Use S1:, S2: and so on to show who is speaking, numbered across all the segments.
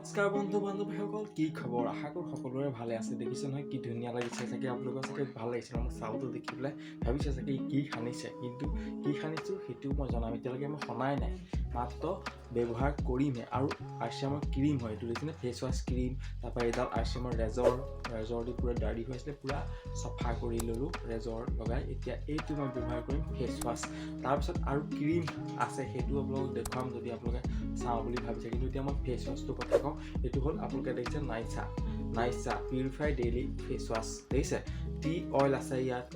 S1: নমস্কাৰ বন্ধু বান্ধৱীসকল, কি খবৰ? আশা কৰোঁ সকলোৰে ভালে আছে। দেখিছে নহয় কি ধুনীয়া লাগিছে চাগে, আপোনালোকৰ চাগে ভাল লাগিছে মোৰ চাউলটো দেখি পেলাই ভাবিছে চাগে কি সানিছে, কিন্তু কি সানিছোঁ সেইটোও মই জনাম। এতিয়ালৈকে মই সনাই নাই, মাত্ৰ ব্যৱহাৰ কৰিমহে। আৰু আৰচিএমৰ ক্ৰীম হয় এইটো, দেখিছেনে? Face wash cream. তাৰপৰা এইডাল আৰচিএমৰ ৰেজৰ দি পূৰা দাঢ়ি হৈ আছিলে, পূৰা চফা কৰি ল'লোঁ ৰেজৰ লগাই। এতিয়া এইটো মই ব্যৱহাৰ কৰিম ফেচ ৱাছ। তাৰপিছত আৰু ক্ৰীম আছে, সেইটো আপোনালোকক দেখুৱাম যদি আপোনালোকে চাওঁ বুলি ভাবিছে। কিন্তু এতিয়া মই ফেচ ৱাছটোৰ কথা কওঁ। এইটো হ'ল আপোনালোকে দেখিছে নাইচা পিউৰিফাই ডেইলি ফেচ ৱাছ। দেখিছে টি অইল আছে, ইয়াত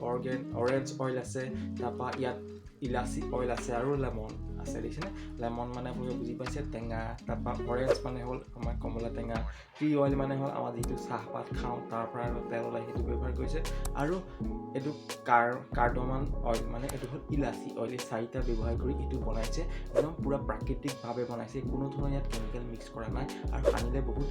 S1: অৰেঞ্জ অইল আছে, তাৰপৰা ইয়াত ইলাচি অইল আছে আৰু লেমন আছে। দেখিছেনে? লেমন মানে আপোনালোকে বুজি পাইছে, টেঙা। তাৰপৰা অৰেঞ্জ মানে হ'ল আমাৰ কমলা টেঙা। টি অইল মানে হ'ল আমাৰ যিটো চাহপাত খাওঁ তাৰ পৰা তেল ওলাই, সেইটো ব্যৱহাৰ কৰিছে। আৰু এইটো কাৰ্ডমান অইল মানে এইটো হ'ল ইলাচি অইল। এই চাৰিটা ব্যৱহাৰ কৰি এইটো বনাইছে, একদম পূৰা প্ৰাকৃতিকভাৱে বনাইছে, কোনো ধৰণৰ ইয়াত কেমিকেল মিক্স কৰা নাই। আৰু সানিলে বহুত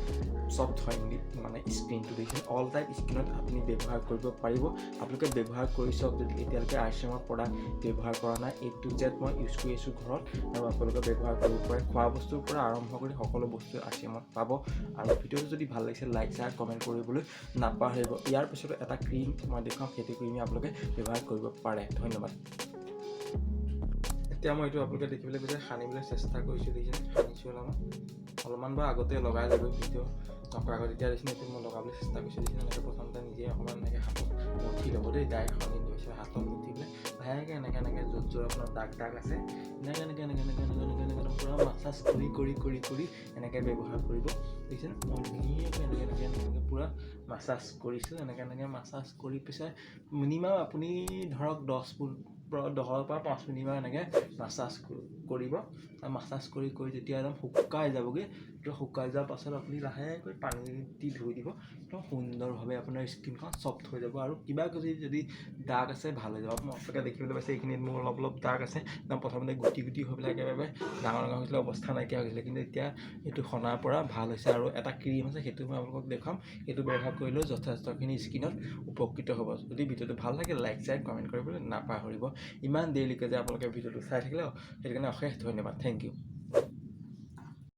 S1: ছফ্ট হয় মানে স্কিনটো। দেখিছে অল টাইপ স্কিনত আপুনি ব্যৱহাৰ কৰিব পাৰিব। আপোনালোকে ব্যৱহাৰ কৰি চাওক যদি এতিয়ালৈকে আৰচিএমৰ প্ৰডাক্ট ব্যৱহাৰ কৰা নাই। A to Z মই ইউজ কৰি আছোঁ ঘৰত, আৰু আপোনালোকে ব্যৱহাৰ কৰিব পাৰে। খোৱা বস্তুৰ পৰা আৰম্ভ কৰি সকলো বস্তু আৰচিএমত পাব। আৰু ভিডিঅ'টো যদি ভাল লাগিছে লাইক শ্বেয়াৰ কমেণ্ট কৰিবলৈ নাপাহৰিব। ইয়াৰ পিছতো এটা ক্ৰীম মই দেখুৱাম, সেইটো ক্ৰীমে আপোনালোকে ব্যৱহাৰ কৰিব পাৰে। ধন্যবাদ। এতিয়া মই এইটো আপোনালোকে দেখিবলৈ গৈছে সানিবলৈ চেষ্টা কৰিছোঁ। দেখিছে সানিছোঁ অলপমান বা আগতে লগাই ল'লোঁ, ভিডিঅ' নকৰা আগত। এতিয়া দেখিছে এইটো মই লগাবলৈ চেষ্টা কৰিছোঁ। দেখিছে এনেকৈ প্ৰথমতে নিজে অকণমান এনেকৈ হাতত মুঠি ল'ব দেই, ডাইৰেক্ট সানি লৈছোঁ হাতত মুঠি পেলাই লাহেকৈ এনেকৈ য'ত আপোনাৰ দাগ আছে এনেকৈ পূৰা মাছাজ কৰি এনেকৈ ব্যৱহাৰ কৰিব। দেখিছেনে? মই ধুনীয়াকৈ এনেকৈ পূৰা মাছাজ কৰিছোঁ। এনেকৈ মাছাজ কৰি পিছাই মিনিমাম আপুনি ধৰক 10 পৰা 5 মিনিটমান এনেকৈ মাছাজ কৰিব। আৰু মাছাজ কৰি যেতিয়া একদম শুকাই যাবগৈ, তো শুকাই যোৱাৰ পাছত আপুনি লাহেকৈ পানী দি ধুই দিব। একদম সুন্দৰভাৱে আপোনাৰ স্কিনখন ছফ্ট হৈ যাব। আৰু কিবা যদি দাগ আছে ভাল হৈ যাব। আপোনালোকে দেখিবলৈ পাইছে এইখিনিত মোৰ অলপ দাগ আছে। একদম প্ৰথমতে গুটি হৈ পেলাই একেবাৰে ডাঙৰ হৈছিলে, অৱস্থা নাইকিয়া হৈছিলে, কিন্তু এতিয়া এইটো সনাৰ পৰা ভাল হৈছে। আৰু এটা ক্ৰীম আছে, সেইটো মই আপোনালোকক দেখুৱাম। এইটো ব্যৱহাৰ কৰিলেও যথেষ্টখিনি স্কিনত উপকৃত হ'ব। যদি ভিডিঅ'টো ভাল লাগে লাইক শ্বেয়াৰ কমেণ্ট কৰিবলৈ নাপাহৰিব। ইমান দেৰিলৈকে যে আপোনালোকে ভিডিঅ'টো চাই থাকিলে সেইটো কাৰণে অশেষ ধন্যবাদ। Thank U.